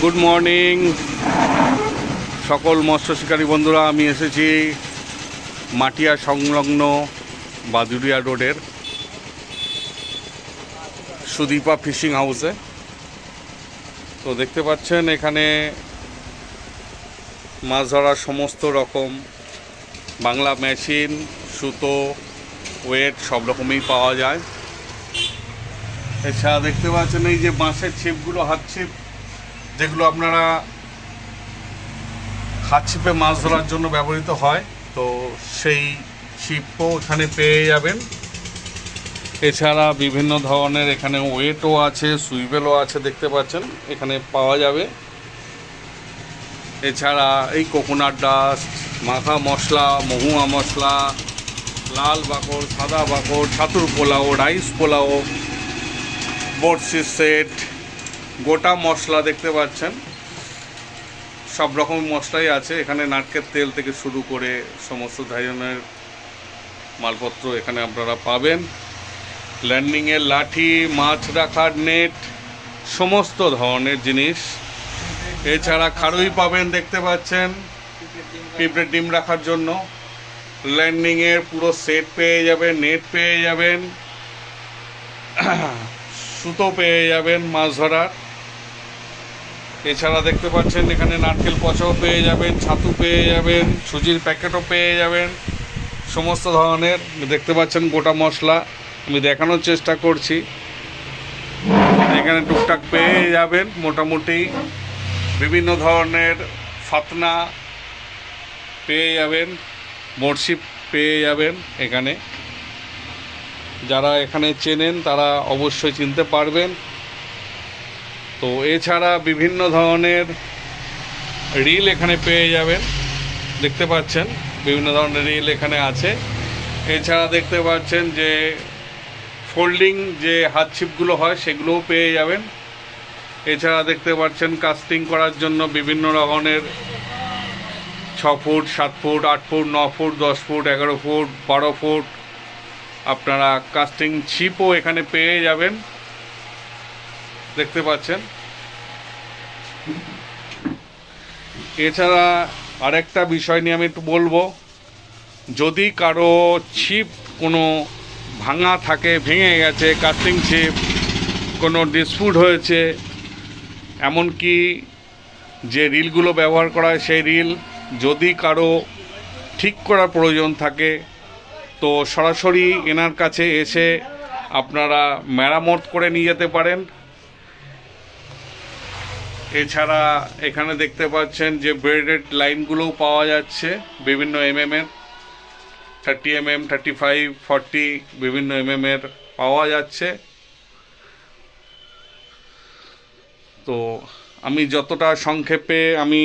Good morning সকল মৎস্য শিকারী বন্ধুরা। আমি এসেছি মাটিয়া সংলগ্ন বাদুড়িয়া রোডের সুদীপা ফিশিং হাউসে। তো দেখতে পাচ্ছেন এখানে মাছ ধরার সমস্ত রকম বাংলা মেশিন, সুতো, ওয়েট সব রকমই পাওয়া যায়। এছাড়া দেখতে পাচ্ছেন এই যে বাঁশের ছিপগুলো, হাত ছিপ, যেগুলো আপনারা হাত ছিপে মাছ ধরার জন্য ব্যবহৃত হয়, তো সেই ছিপও এখানে পেয়ে যাবেন। এছাড়া বিভিন্ন ধরনের এখানে ওয়েটও আছে, সুইভেলও আছে, দেখতে পাচ্ছেন এখানে পাওয়া যাবে। এছাড়া এই কোকোনাট ডাস্ট, মাখা মশলা, মহুয়া মশলা, লাল বাকড়, সাদা বাকড়, ছাতুর পোলাও, রাইস পোলাও, বড়শির সেট, গোটা মশলা দেখতে পাচ্ছেন, সব রকম মশলাই আছে এখানে। নারকেল তেল থেকে শুরু করে সমস্ত ধরনের মালপত্র এখানে আপনারা পাবেন। ল্যান্ডিংয়ের লাঠি, মাছ রাখার নেট, সমস্ত ধরনের জিনিস। এছাড়া খাড়ুই পাবেন, দেখতে পাচ্ছেন পিঁপড়ের ডিম রাখার জন্য। ল্যান্ডিংয়ের পুরো সেট পেয়ে যাবেন, নেট পেয়ে যাবেন, সুতো পেয়ে যাবেন মাছ ধরার। এছাড়া দেখতে পাচ্ছেন এখানে নারকেল পচাও পেয়ে যাবেন, ছাতু পেয়ে যাবেন, সুজির প্যাকেটও পেয়ে যাবেন, সমস্ত ধরনের। দেখতে পাচ্ছেন গোটা মশলা আমি দেখানোর চেষ্টা করছি। এখানে টুকটাক পেয়ে যাবেন মোটামুটি। বিভিন্ন ধরনের ফাতনা পেয়ে যাবেন, বড়শি পেয়ে যাবেন এখানে। যারা এখানে চেনেন তারা অবশ্যই চিনতে পারবেন। তো এছাড়া বিভিন্ন ধরনের রিল এখানে পেয়ে যাবেন, দেখতে পাচ্ছেন বিভিন্ন ধরনের রিল এখানে আছে। এছাড়া দেখতে পাচ্ছেন যে ফোল্ডিং যে হাত ছিপগুলো হয় সেগুলোও পেয়ে যাবেন। এছাড়া দেখতে পাচ্ছেন কাস্টিং করার জন্য বিভিন্ন ধরনের 6 foot, 7 foot, 8 foot, 9 foot, 10 foot, 11 foot, 12 foot আপনারা কাস্টিং ছিপও এখানে পেয়ে যাবেন, দেখতে পাচ্ছেন। এছাড়া আরেকটা বিষয় নিয়ে আমি একটু বলবো, যদি কারো ছিপ কোনো ভাঙা থাকে, ভেঙে গেছে, কাস্টিং ছিপ কোনো ডিসপুট হয়েছে, এমনকি যে রিলগুলো ব্যবহার করা হয় সেই রিল যদি কারো ঠিক করার প্রয়োজন থাকে, তো সরাসরি এনার কাছে এসে আপনারা মেরামত করে নিয়ে যেতে পারেন। এছাড়া এখানে দেখতে পাচ্ছেন যে ব্রেডেড লাইনগুলোও পাওয়া যাচ্ছে বিভিন্ন এমএমের, 30 mm, 35, 40 বিভিন্ন এমএমের পাওয়া যাচ্ছে। তো আমি যতটা সংক্ষেপে আমি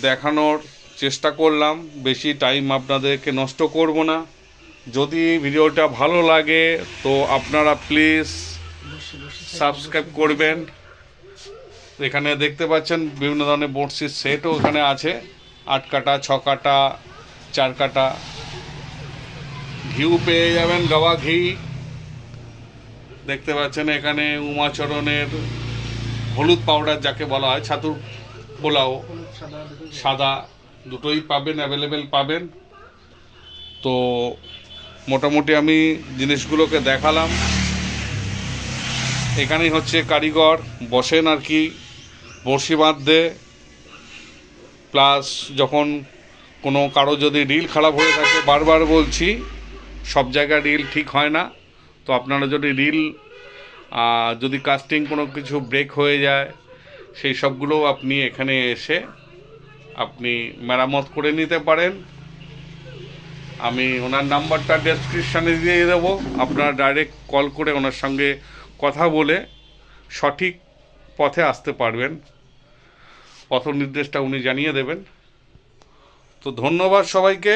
দেখানোর চেষ্টা করলাম, বেশি টাইম আপনাদেরকে নষ্ট করব না। যদি ভিডিওটা ভালো লাগে তো আপনারা প্লিজ সাবস্ক্রাইব করবেন। এখানে দেখতে পাচ্ছেন বিভিন্ন ধরনের বড়শির সেটও এখানে আছে, 8 কাটা, 6 কাটা, 4 কাটা। ঘিউ পেয়ে যাবেন, গাওয়া ঘি। দেখতে পাচ্ছেন এখানে উমাচরণের হলুদ পাউডার যাকে বলা হয়, ছাতুর পোলাও, সাদা দুটোই পাবেন, অ্যাভেলেবেল পাবেন। তো মোটামুটি আমি জিনিসগুলোকে দেখালাম। এখানেই হচ্ছে কারিগর বসেন আর কি বড়শি বাঁধতে। প্লাস যখন কোনো কারো যদি রিল খারাপ হয়ে থাকে, বারবার বলছি সব জায়গায় রিল ঠিক হয় না, তো আপনারা যদি রিল যদি কাস্টিং কোনো কিছু ব্রেক হয়ে যায়, সেই সবগুলোও আপনি এখানে এসে আপনি মেরামত করে নিতে পারেন। আমি ওনার নাম্বারটা ডেসক্রিপশানে দিয়ে দেবো, আপনারা ডাইরেক্ট কল করে ওনার সঙ্গে কথা বলে সঠিক পথে আসতে পারবেন, পথ নির্দেশটা উনি জানিয়ে দেবেন। তো ধন্যবাদ সবাইকে।